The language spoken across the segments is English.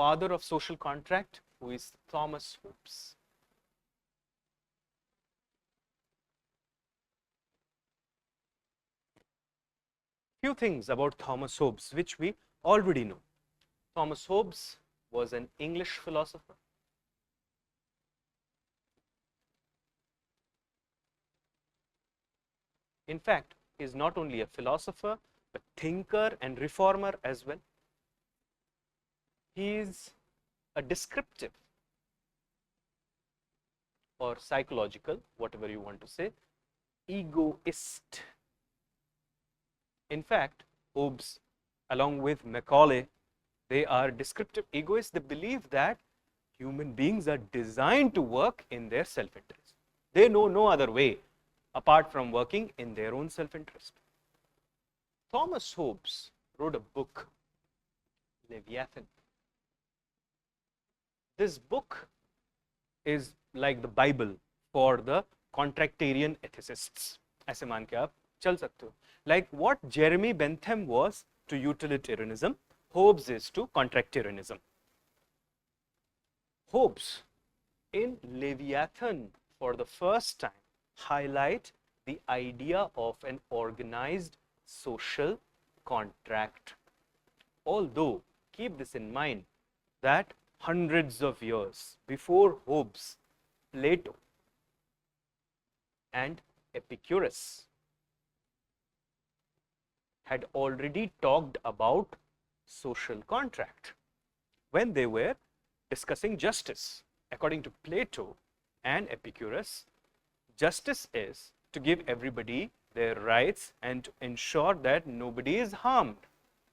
father of social contract, who is Thomas Hobbes. Few things about Thomas Hobbes which we already know. Thomas Hobbes was an English philosopher. In fact, he is not only a philosopher, but thinker and reformer as well. He is a descriptive or psychological, whatever you want to say, egoist. In fact, Hobbes, along with Macaulay, they are descriptive egoists. They believe that human beings are designed to work in their self-interest. They know no other way apart from working in their own self-interest. Thomas Hobbes wrote a book, Leviathan. This book is like the Bible for the contractarian ethicists. ऐसे मान के आप चल सकते हो. Like what Jeremy Bentham was to utilitarianism, Hobbes is to contractarianism. Hobbes, in Leviathan, for the first time, highlight the idea of an organized social contract. Although, keep this in mind, that hundreds of years before Hobbes, Plato and Epicurus had already talked about social contract when they were discussing justice. According to Plato and Epicurus, justice is to give everybody their rights and to ensure that nobody is harmed.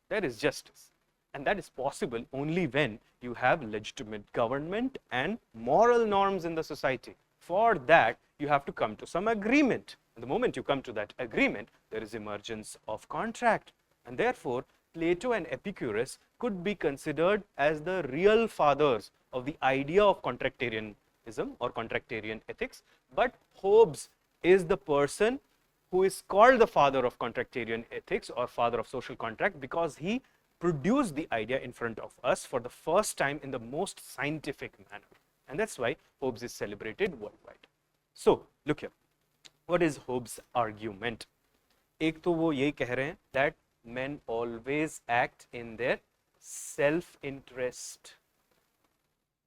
That is justice. And that is possible only when you have legitimate government and moral norms in the society. For that, you have to come to some agreement. And the moment you come to that agreement, there is emergence of contract. And therefore, Plato and Epicurus could be considered as the real fathers of the idea of contractarianism or contractarian ethics. But Hobbes is the person who is called the father of contractarian ethics or father of social contract because he produced the idea in front of us for the first time in the most scientific manner. And that's why Hobbes is celebrated worldwide. So, look here. What is Hobbes' argument? एक तो वो ये कह रहे हैं that men always act in their self-interest.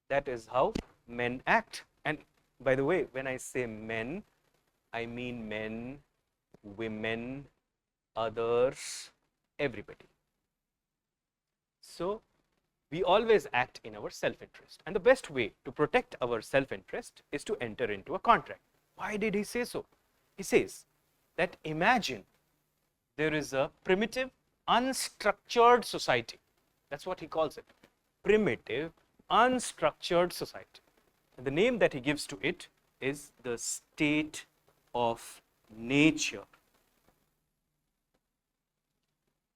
That is how men act. And by the way, when I say men, I mean men, women, others, everybody. So, we always act in our self-interest. And the best way to protect our self-interest is to enter into a contract. Why did he say so? He says that imagine there is a primitive, unstructured society. That's what he calls it. Primitive, unstructured society. And the name that he gives to it is the state of nature.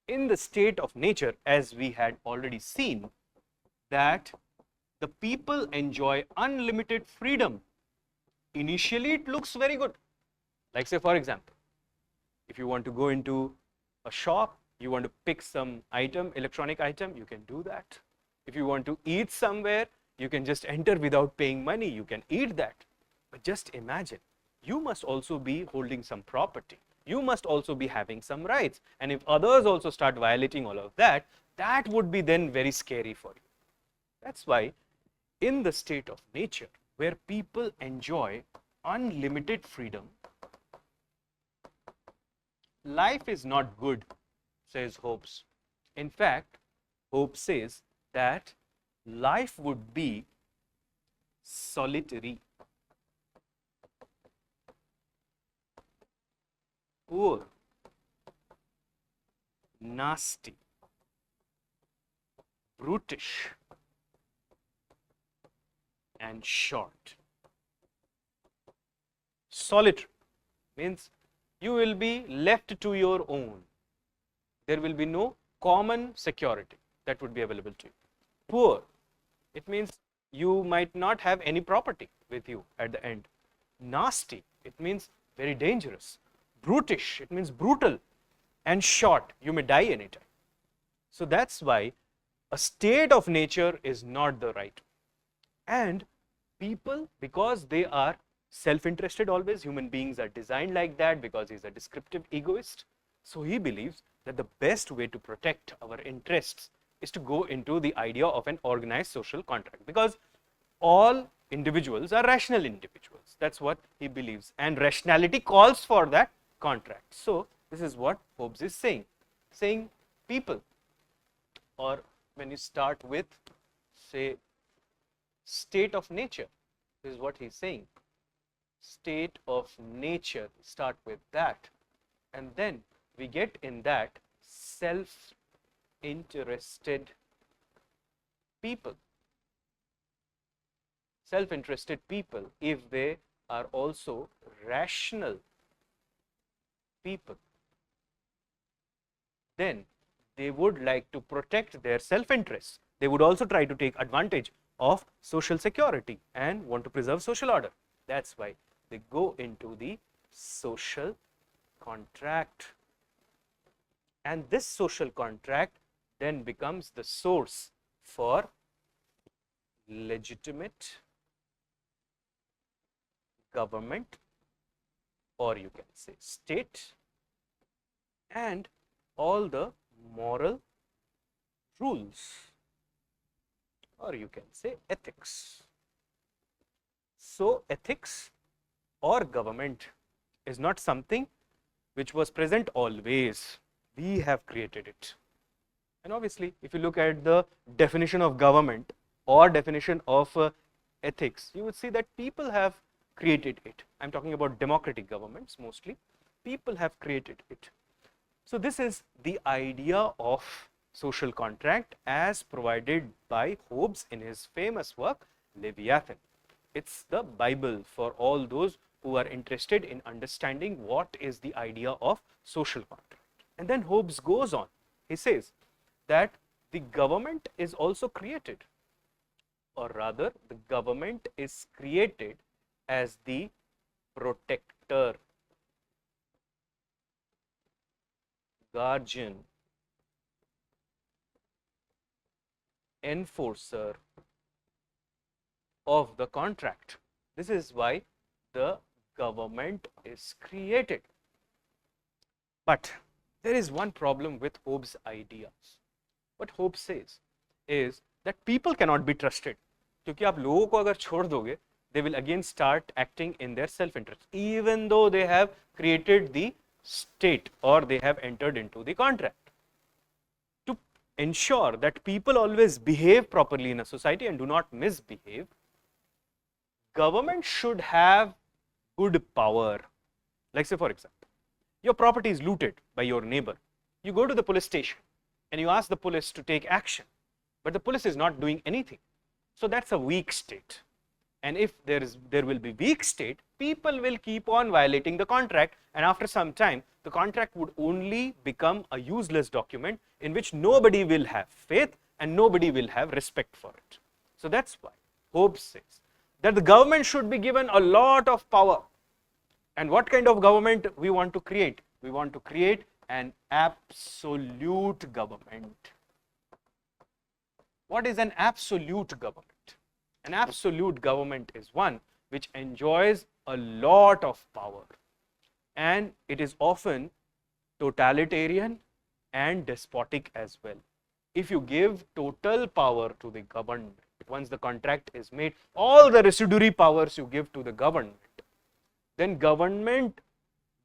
In the state of nature, as we had already seen, that the people enjoy unlimited freedom. Initially, it looks very good. Like say, for example, if you want to go into a shop, you want to pick some item, electronic item, you can do that. If you want to eat somewhere, you can just enter without paying money, you can eat that. But just imagine, you must also be holding some property. You must also be having some rights. And if others also start violating all of that, that would be then very scary for you. That's why in the state of nature, where people enjoy unlimited freedom, life is not good, says Hobbes. In fact, Hobbes says that life would be solitary, poor, nasty, brutish, and short. Solitary means you will be left to your own. There will be no common security that would be available to you. Poor, it means you might not have any property with you at the end. Nasty, it means very dangerous. Brutish, it means brutal. And short, you may die anytime. So that's why A state of nature is not the right. And people, because they are self-interested always, human beings are designed like that because he's a descriptive egoist. So he believes that the best way to protect our interests is to go into the idea of an organized social contract, because all individuals are rational individuals. That's what he believes, and rationality calls for that contract. So this is what Hobbes is saying people, or when you start with, say, state of nature, this is what he's saying. State of nature, start with that, and then we get in that self-interested people. Self-interested people, if they are also rational people, then they would like to protect their self-interest. They would also try to take advantage of social security and want to preserve social order. That's why they go into the social contract. And this social contract then becomes the source for legitimate government, or you can say state, and all the moral rules, or you can say ethics. So ethics or government is not something which was present always. We have created it. And obviously, if you look at the definition of government or definition of ethics, you would see that people have created it. I'm talking about democratic governments mostly. People have created it. So this is the idea of social contract as provided by Hobbes in his famous work Leviathan. It's the Bible for all those who are interested in understanding what is the idea of social contract. And then Hobbes goes on. He says that the government is also created, or rather the government is created as the protector, guardian, enforcer of the contract. This is why the government is created. But there is one problem with Hobbes' ideas. What Hobbes says is that people cannot be trusted. क्योंकि आप लोगों को अगर छोड़ दोगे, they will again start acting in their self-interest, even though they have created the state or they have entered into the contract. To ensure that people always behave properly in a society and do not misbehave, government should have good power. Like, say for example, your property is looted by your neighbor. You go to the police station and you ask the police to take action, but the police is not doing anything. So that's a weak state. And if there will be weak state, people will keep on violating the contract, and after some time the contract would only become a useless document in which nobody will have faith and nobody will have respect for it. So that's why Hobbes says that the government should be given a lot of power. And what kind of government we want to create? We want to create an absolute government. What is an absolute government? An absolute government is one which enjoys a lot of power, and it is often totalitarian and despotic as well. If you give total power to the government, once the contract is made, all the residuary powers you give to the government, then government,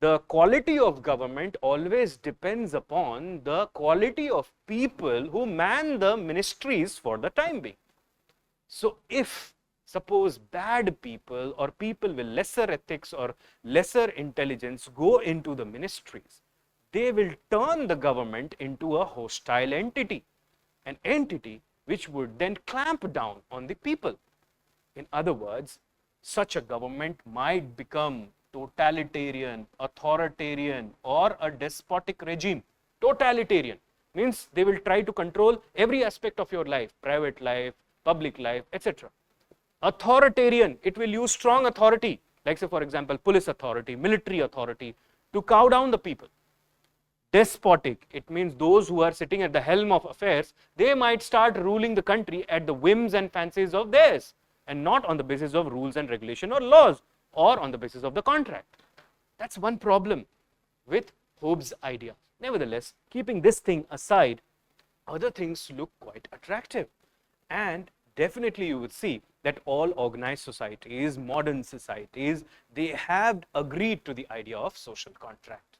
the quality of government always depends upon the quality of people who man the ministries for the time being. So if suppose bad people or people with lesser ethics or lesser intelligence go into the ministries, they will turn the government into a hostile entity, an entity which would then clamp down on the people. In other words, such a government might become totalitarian, authoritarian, or a despotic regime. Totalitarian means they will try to control every aspect of your life, private life, public life, etc. Authoritarian, it will use strong authority, like say for example police authority, military authority, to cow down the people. despotic. It means those who are sitting at the helm of affairs, they might start ruling the country at the whims and fancies of theirs, and not on the basis of rules and regulation or laws, or on the basis of the contract. That's one problem with Hobbes' idea. Nevertheless, keeping this thing aside, other things look quite attractive. And definitely you would see that all organized societies, modern societies, they have agreed to the idea of social contract.